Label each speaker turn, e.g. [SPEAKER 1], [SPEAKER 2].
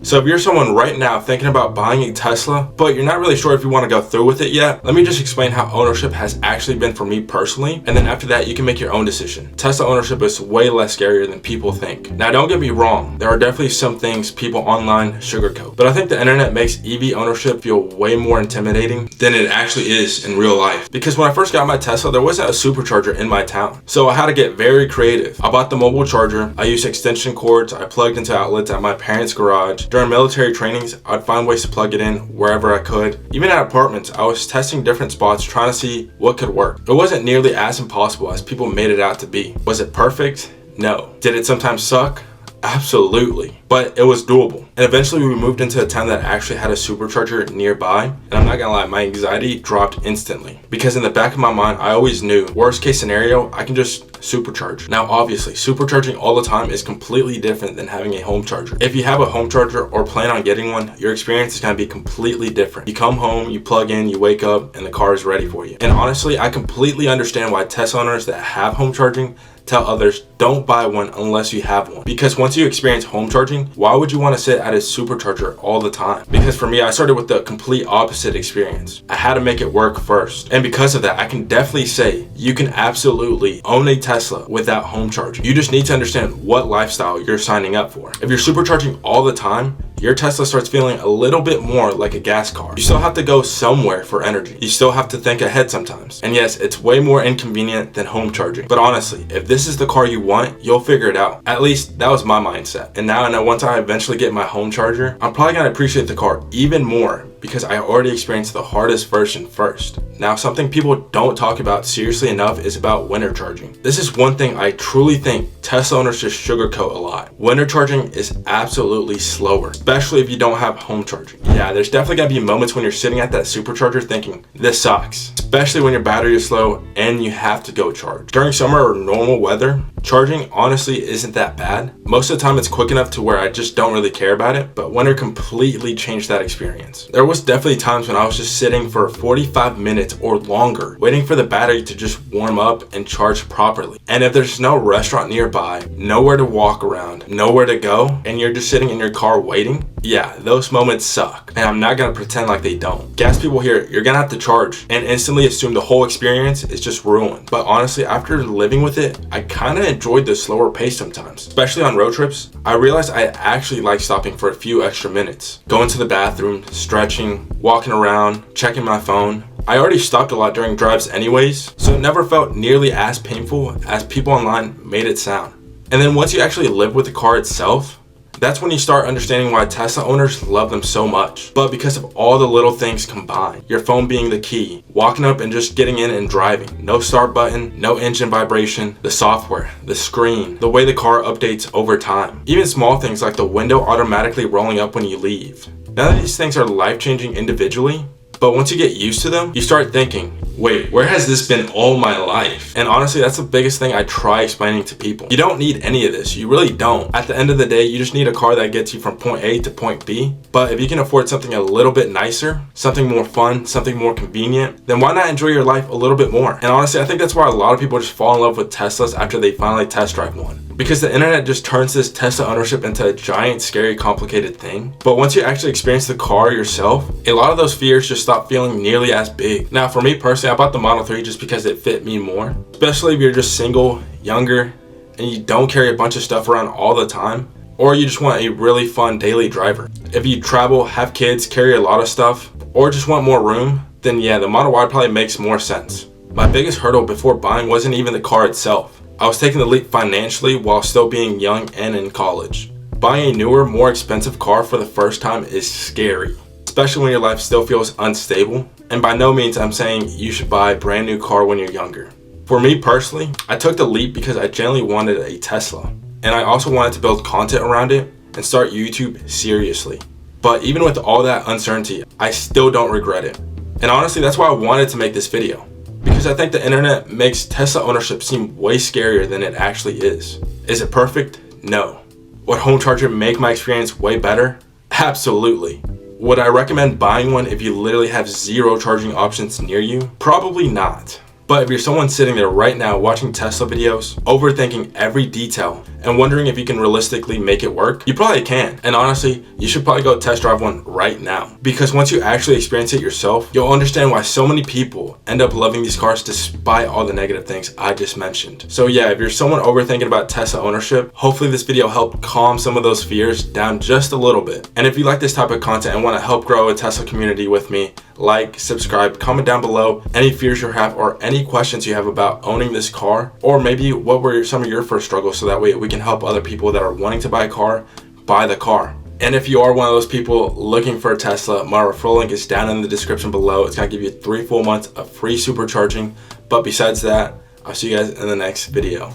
[SPEAKER 1] So if you're someone right now thinking about buying a Tesla, but you're not really sure if you want to go through with it yet, let me just explain how ownership has actually been for me personally, and then after that you can make your own decision. Tesla ownership is way less scarier than people think. Now don't get me wrong, there are definitely some things people online sugarcoat, but I think the internet makes EV ownership feel way more intimidating than it actually is in real life. Because when I first got my Tesla, there wasn't a supercharger in my town, so I had to get very creative. I bought the mobile charger, I used extension cords, I plugged into outlets at my parents' garage. During military trainings, I'd find ways to plug it in wherever I could. Even at apartments, I was testing different spots trying to see what could work. It wasn't nearly as impossible as people made it out to be. Was it perfect? No. Did it sometimes suck? Absolutely, but it was doable. And eventually we moved into a town that actually had a supercharger nearby, and I'm not gonna lie, my anxiety dropped instantly, because in the back of my mind I always knew, worst case scenario, I can just supercharge. Now obviously, supercharging all the time is completely different than having a home charger. If you have a home charger or plan on getting one, your experience is gonna be completely different. You come home, you plug in, you wake up, and the car is ready for you. And honestly, I completely understand why Tesla owners that have home charging tell others don't buy one unless you have one. Because once you experience home charging, why would you want to sit at a supercharger all the time? Because for me, I started with the complete opposite experience. I had to make it work first. And because of that, I can definitely say you can absolutely own a Tesla without home charging. You just need to understand what lifestyle you're signing up for. If you're supercharging all the time, your Tesla starts feeling a little bit more like a gas car. You still have to go somewhere for energy. You still have to think ahead sometimes. And yes, it's way more inconvenient than home charging. But honestly, if this is the car you want, you'll figure it out. At least that was my mindset. And now I know once I eventually get my home charger, I'm probably gonna appreciate the car even more because I already experienced the hardest version first. Now, something people don't talk about seriously enough is about winter charging. This is one thing I truly think Tesla owners just sugarcoat a lot. Winter charging is absolutely slower, especially if you don't have home charging. Yeah, there's definitely gonna be moments when you're sitting at that supercharger thinking, this sucks. Especially when your battery is slow and you have to go charge. During summer or normal weather, charging honestly isn't that bad. Most of the time it's quick enough to where I just don't really care about it, but winter completely changed that experience. There was definitely times when I was just sitting for 45 minutes or longer, waiting for the battery to just warm up and charge properly. And if there's no restaurant nearby, nowhere to walk around, nowhere to go, and you're just sitting in your car waiting, yeah, those moments suck. And I'm not gonna pretend like they don't. Gas people here, you're gonna have to charge and instantly assume the whole experience is just ruined. But honestly, after living with it, I kinda enjoyed the slower pace sometimes. Especially on road trips, I realized I actually like stopping for a few extra minutes. Going to the bathroom, stretching, walking around, checking my phone. I already stopped a lot during drives anyways, so it never felt nearly as painful as people online made it sound. And then once you actually live with the car itself, that's when you start understanding why Tesla owners love them so much. But because of all the little things combined, your phone being the key, walking up and just getting in and driving, no start button, no engine vibration, the software, the screen, the way the car updates over time. Even small things like the window automatically rolling up when you leave. None of these things are life-changing individually, but once you get used to them, you start thinking, wait, where has this been all my life? And honestly, that's the biggest thing I try explaining to people. You don't need any of this. You really don't. At the end of the day, you just need a car that gets you from point A to point B. But if you can afford something a little bit nicer, something more fun, something more convenient, then why not enjoy your life a little bit more? And honestly, I think that's why a lot of people just fall in love with Teslas after they finally test drive one. Because the internet just turns this Tesla ownership into a giant, scary, complicated thing. But once you actually experience the car yourself, a lot of those fears just stop feeling nearly as big. Now, for me personally, I bought the Model 3 just because it fit me more. Especially if you're just single, younger, and you don't carry a bunch of stuff around all the time. Or you just want a really fun daily driver. If you travel, have kids, carry a lot of stuff, or just want more room, then yeah, the Model Y probably makes more sense. My biggest hurdle before buying wasn't even the car itself. I was taking the leap financially while still being young and in college. Buying a newer, more expensive car for the first time is scary, especially when your life still feels unstable. And by no means I'm saying you should buy a brand new car when you're younger. For me personally, I took the leap because I genuinely wanted a Tesla. And I also wanted to build content around it and start YouTube seriously. But even with all that uncertainty, I still don't regret it. And honestly, that's why I wanted to make this video. Because I think the internet makes Tesla ownership seem way scarier than it actually is. Is it perfect? No. Would home charger make my experience way better? Absolutely. Would I recommend buying one if you literally have zero charging options near you? Probably not. But if you're someone sitting there right now watching Tesla videos, overthinking every detail, and wondering if you can realistically make it work, you probably can. And honestly, you should probably go test drive one right now. Because once you actually experience it yourself, you'll understand why so many people end up loving these cars despite all the negative things I just mentioned. So yeah, if you're someone overthinking about Tesla ownership, hopefully this video helped calm some of those fears down just a little bit. And if you like this type of content and want to help grow a Tesla community with me, like, subscribe, comment down below any fears you have or any questions you have about owning this car, or maybe what were some of your first struggles, so that way we can help other people that are wanting to buy a car buy the car. And if you are one of those people looking for a Tesla, my referral link is down in the description below. It's gonna give you 3 full months of free supercharging. But besides that, I'll see you guys in the next video.